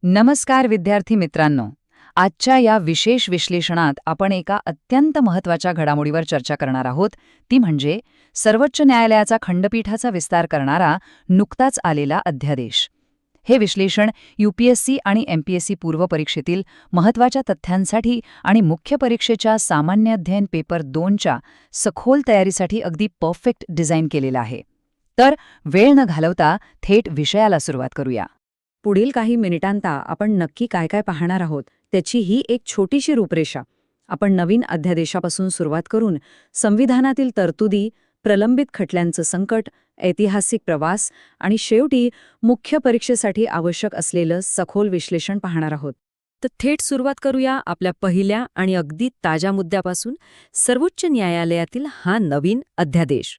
नमस्कार विद्यार्थी मित्रांनो. आजच्या या विशेष विश्लेषणात आपण एका अत्यंत महत्त्वाच्या घडामोडीवर चर्चा करणार आहोत, ती म्हणजे सर्वोच्च न्यायालयाचा खंडपीठाचा विस्तार करणारा नुकताच आलेला अध्यादेश. हे विश्लेषण UPSC आणि MPSC पूर्व परीक्षेतील महत्त्वाच्या तथ्यांसाठी आणि मुख्य परीक्षेच्या सामान्य अध्ययन पेपर 2च्या सखोल तयारीसाठी अगदी परफेक्ट डिझाईन केलेलं आहे. तर वेळ न घालवता थेट विषयाला सुरुवात करूया. पुढील काही मिनिटांता आपण नक्की काय काय पाहणार आहोत त्याची ही एक छोटीशी रूपरेषा. आपण नवीन अध्यादेशापासून सुरुवात करून संविधानातील तरतुदी, प्रलंबित खटल्यांचं संकट, ऐतिहासिक प्रवास आणि शेवटी मुख्य परीक्षेसाठी आवश्यक असलेलं सखोल विश्लेषण पाहणार आहोत. तर थेट सुरुवात करूया आपल्या पहिल्या आणि अगदी ताज्या मुद्द्यापासून, सर्वोच्च न्यायालयातील हा नवीन अध्यादेश.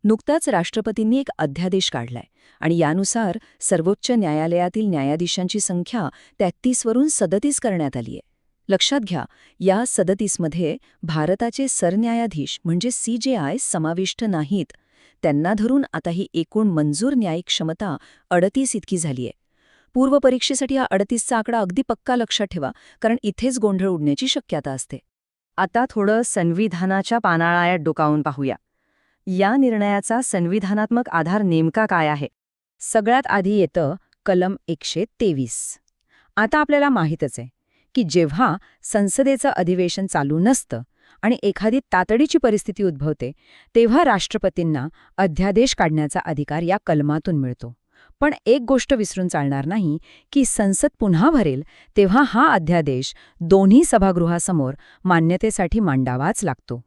नुकताच राष्ट्रपतींनी एक अध्यादेश काढलाय आणि यानुसार सर्वोच्च न्यायालयातील न्यायाधीशांची संख्या 33 वरून 37 करण्यात आली आहे. लक्षात घ्या, या 37 मध्ये भारताचे सरन्यायाधीश म्हणजे CJI समाविष्ट नाहीत. त्यांना धरून आता ही एकूण मंजूर न्यायिक क्षमता 38 इतकी झाली आहे. पूर्व परीक्षेसाठी हा 38चा आकडा अगदी पक्का लक्षात ठेवा, कारण इथेच गोंधळ उडण्याची शक्यता असते. आता थोडं संविधानाच्या पानाळ्यात डोकावून पाहूया. या निर्णयाचा संविधानात्मक आधार नेमका काय आहे? सगळ्यात आधी येतं कलम 123. आता आपल्याला माहीतच आहे की जेव्हा संसदेचं अधिवेशन चालू नसतं आणि एखादी तातडीची परिस्थिती उद्भवते, तेव्हा राष्ट्रपतींना अध्यादेश काढण्याचा अधिकार या कलमातून मिळतो. पण एक गोष्ट विसरून चालणार नाही की संसद पुन्हा भरेल तेव्हा हा अध्यादेश दोन्ही सभागृहासमोर मान्यतेसाठी मांडावाच लागतो.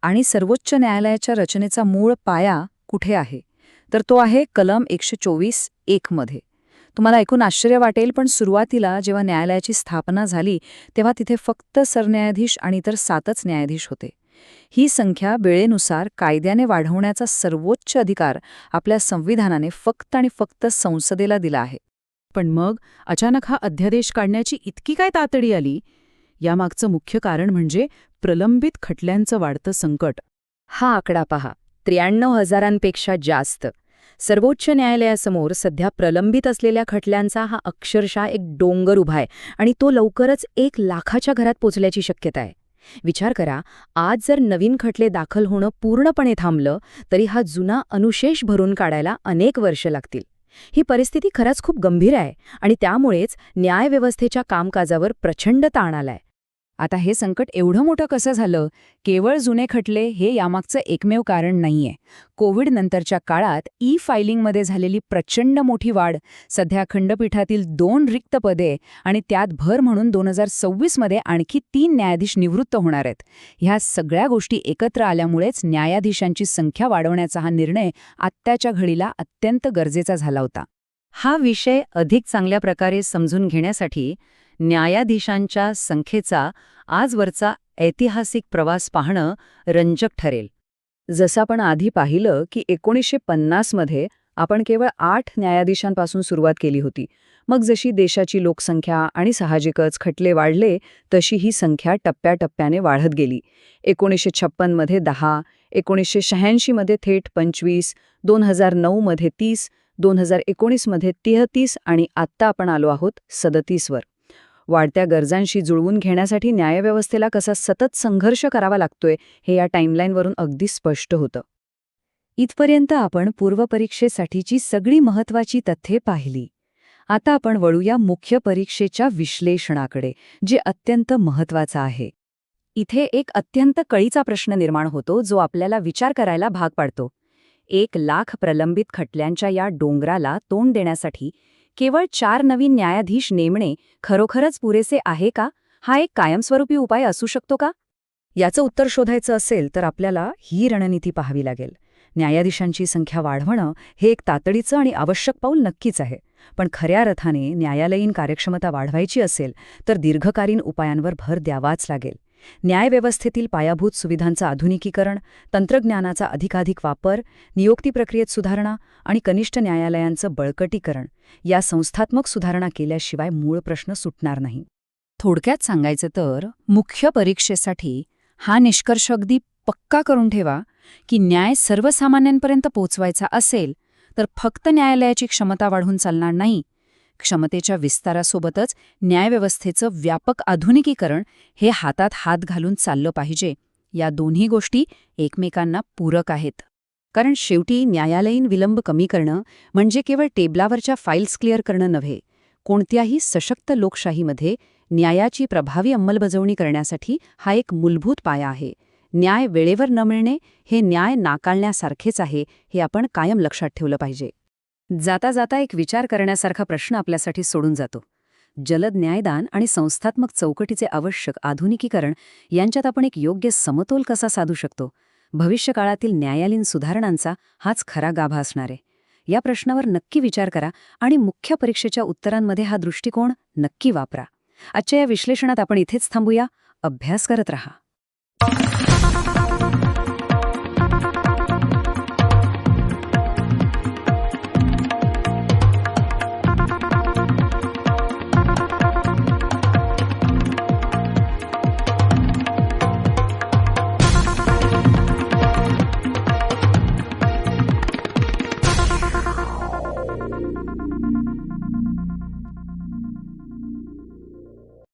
आणि सर्वोच्च न्यायालयाच्या रचनेचा मूळ पाया कुठे आहे? तर तो आहे कलम 124(1) मध्ये. तुम्हाला ऐकून आश्चर्य वाटेल, पण सुरुवातीला जेव्हा न्यायालयाची स्थापना झाली तेव्हा तिथे फक्त सरन्यायाधीश आणि इतर 7च न्यायाधीश होते. ही संख्या वेळेनुसार कायद्याने वाढवण्याचा सर्वोच्च अधिकार आपल्या संविधानाने फक्त आणि फक्त संसदेला दिला आहे. पण मग अचानक हा अध्यादेश काढण्याची इतकी काय तातडी आली? यामागचं मुख्य कारण म्हणजे प्रलंबित खटल्यांचं वाढतं संकट. हा आकडा पहा, 93,000पेक्षा जास्त. सर्वोच्च न्यायालयासमोर सध्या प्रलंबित असलेल्या खटल्यांचा हा अक्षरशः एक डोंगर उभा आहे आणि तो लवकरच 1,00,000च्या घरात पोचल्याची शक्यता आहे. विचार करा, आज जर नवीन खटले दाखल होणं पूर्णपणे थांबलं तरी हा जुना अनुशेष भरून काढायला अनेक वर्ष लागतील. ही परिस्थिती खरंच खूप गंभीर आहे आणि त्यामुळेच न्यायव्यवस्थेच्या कामकाजावर प्रचंड ताण आलाय. आता हे संकट एवढं मोठं कसं झालं? केवळ जुने खटले हे यामागचं एकमेव कारण नाहीये. कोविड नंतरच्या काळात फायलिंगमध्ये झालेली प्रचंड मोठी वाढ, सध्या खंडपीठातील 2 रिक्त पदे आणि त्यात भर म्हणून 2026 मध्ये आणखी 3 न्यायाधीश निवृत्त होणार आहेत. ह्या सगळ्या गोष्टी एकत्र आल्यामुळेच न्यायाधीशांची संख्या वाढवण्याचा हा निर्णय आत्ताच्या घडीला अत्यंत गरजेचा झाला होता. हा विषय अधिक चांगल्या प्रकारे समजून घेण्यासाठी न्यायाधीशांच्या संख्येचा आजवरचा ऐतिहासिक प्रवास पाहणं रंजक ठरेल. जसं आपण आधी पाहिलं की 1950 मध्ये आपण केवळ 8 न्यायाधीशांपासून सुरुवात केली होती. मग जशी देशाची लोकसंख्या आणि साहजिकच खटले वाढले तशी ही संख्या टप्प्याटप्प्याने वाढत गेली. 1956 मध्ये 10, 1986 मध्ये थेट 25, 2009 मध्ये 30, 2019 मध्ये 33 आणि आत्ता आपण आलो आहोत 37 वर. वाढत्या गरजांशी जुळवून घेण्यासाठी न्यायव्यवस्थेला कसा सतत संघर्ष करावा लागतोय हे या टाईमलाईनवरून अगदी स्पष्ट होतं. इथपर्यंत आपण पूर्वपरीक्षेसाठीची सगळी महत्त्वाची तथ्ये पाहिली. आता आपण वळूया मुख्य परीक्षेच्या विश्लेषणाकडे, जे अत्यंत महत्त्वाचं आहे. इथे एक अत्यंत कळीचा प्रश्न निर्माण होतो जो आपल्याला विचार करायला भाग पाडतो. 1,00,000 प्रलंबित खटल्यांच्या या डोंगराला तोंड देण्यासाठी केवळ 4 नवीन न्यायाधीश नेमणे खरोखरच पुरेसे आहे का? हा एक कायमस्वरूपी उपाय असू शकतो का? याचं उत्तर शोधायचं असेल तर आपल्याला ही रणनीती पाहावी लागेल. न्यायाधीशांची संख्या वाढवणं हे एक तातडीचं आणि आवश्यक पाऊल नक्कीच आहे. पण खऱ्या अर्थाने न्यायालयीन कार्यक्षमता वाढवायची असेल तर दीर्घकालीन उपायांवर भर द्यावाच लागेल. न्यायव्यवस्थेतील पायाभूत सुविधांचं आधुनिकीकरण, तंत्रज्ञानाचा अधिकाधिक वापर, नियुक्ती प्रक्रियेत सुधारणा आणि कनिष्ठ न्यायालयांचं बळकटीकरण या संस्थात्मक सुधारणा केल्याशिवाय मूळ प्रश्न सुटणार नाही. थोडक्यात सांगायचं तर मुख्य परीक्षेसाठी हा निष्कर्ष अगदी पक्का करून ठेवा की न्याय सर्वसामान्यांपर्यंत पोहोचवायचा असेल तर फक्त न्यायालयाची क्षमता वाढवून चालणार नाही, क्षमतेच्या विस्तारासोबतच न्यायव्यवस्थेचं व्यापक आधुनिकीकरण हे हातात हात घालून चाललं पाहिजे. या दोन्ही गोष्टी एकमेकांना पूरक आहेत. कारण शेवटी न्यायालयीन विलंब कमी करणं म्हणजे केवळ टेबलावरच्या फाईल्स क्लिअर करणं नव्हे. कोणत्याही सशक्त लोकशाहीमध्ये न्यायाची प्रभावी अंमलबजावणी करण्यासाठी हा एक मूलभूत पाया आहे. न्याय वेळेवर न मिळणे हे न्याय नाकारण्यासारखेच आहे, हे आपण कायम लक्षात ठेवलं पाहिजे. जाता जाता एक विचार करण्यासारखा प्रश्न आपल्यासाठी सोडून जातो. जलद न्यायदान आणि संस्थात्मक चौकटीचे आवश्यक आधुनिकीकरण यांच्यात आपण एक योग्य समतोल कसा साधू शकतो? भविष्यकाळातील न्यायालयीन सुधारणांचा हाच खरा गाभा असणार आहे. या प्रश्नावर नक्की विचार करा आणि मुख्य परीक्षेच्या उत्तरांमध्ये हा दृष्टिकोन नक्की वापरा. आजच्या या विश्लेषणात आपण इथेच थांबूया. अभ्यास करत रहा.